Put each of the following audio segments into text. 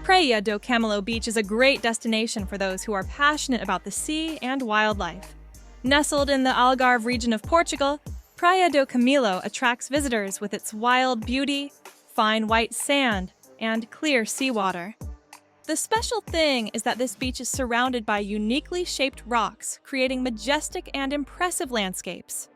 Praia do Camelo Beach is a great destination for those who are passionate about the sea and wildlife. Nestled in the Algarve region of Portugal, Praia do Camelo attracts visitors with its wild beauty, fine white sand, and clear seawater. The special thing is that this beach is surrounded by uniquely shaped rocks, creating majestic and impressive landscapes.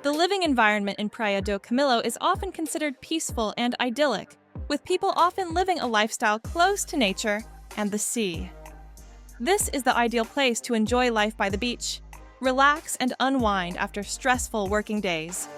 The living environment in Praia do Camelo is often considered peaceful and idyllic, with people often living a lifestyle close to nature and the sea. This is the ideal place to enjoy life by the beach, relax and unwind after stressful working days.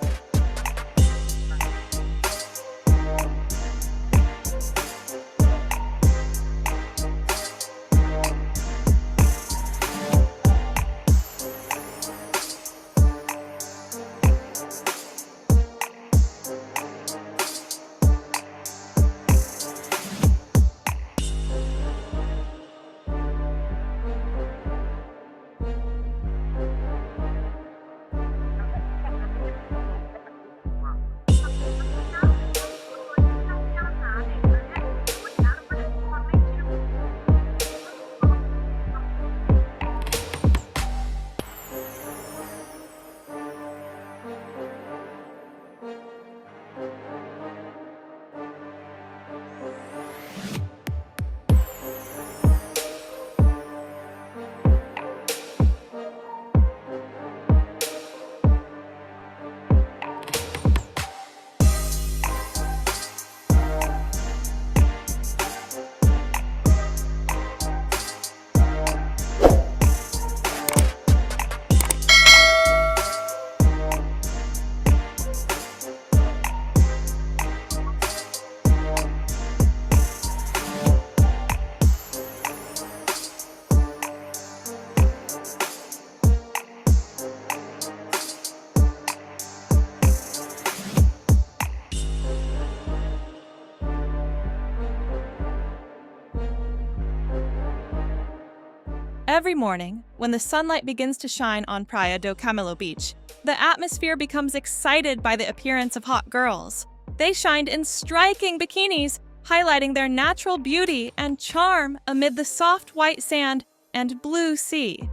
Every morning, when the sunlight begins to shine on Praia do Camelo Beach, the atmosphere becomes excited by the appearance of hot girls. They shined in striking bikinis, highlighting their natural beauty and charm amid the soft white sand and blue sea.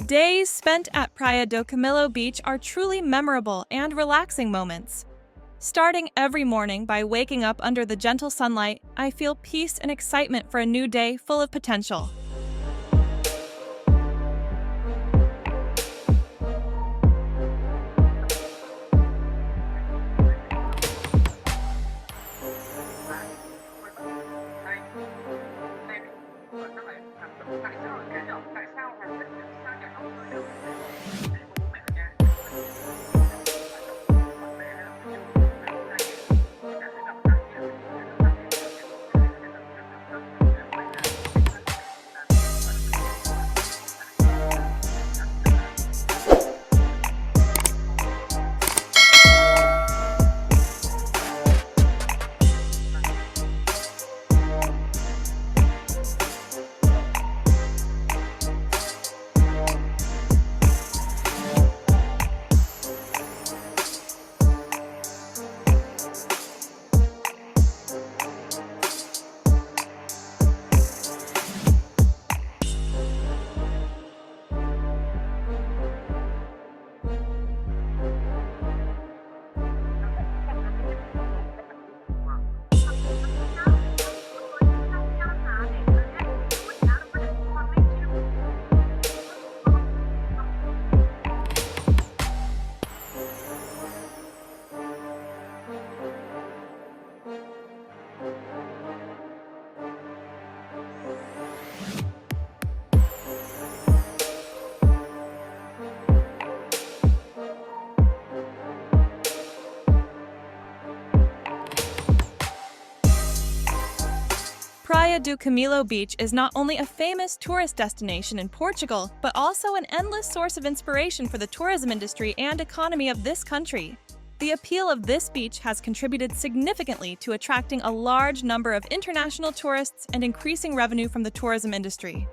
Days spent at Praia do Camilo Beach are truly memorable and relaxing moments. Starting every morning by waking up under the gentle sunlight, I feel peace and excitement for a new day full of potential. Praia do Camilo Beach is not only a famous tourist destination in Portugal, but also an endless source of inspiration for the tourism industry and economy of this country. The appeal of this beach has contributed significantly to attracting a large number of international tourists and increasing revenue from the tourism industry.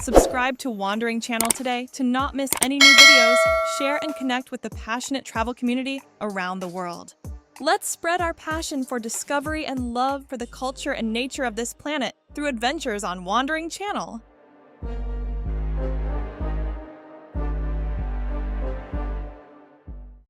Subscribe to Wandering Channel today to not miss any new videos, share and connect with the passionate travel community around the world. Let's spread our passion for discovery and love for the culture and nature of this planet through adventures on Wandering Channel.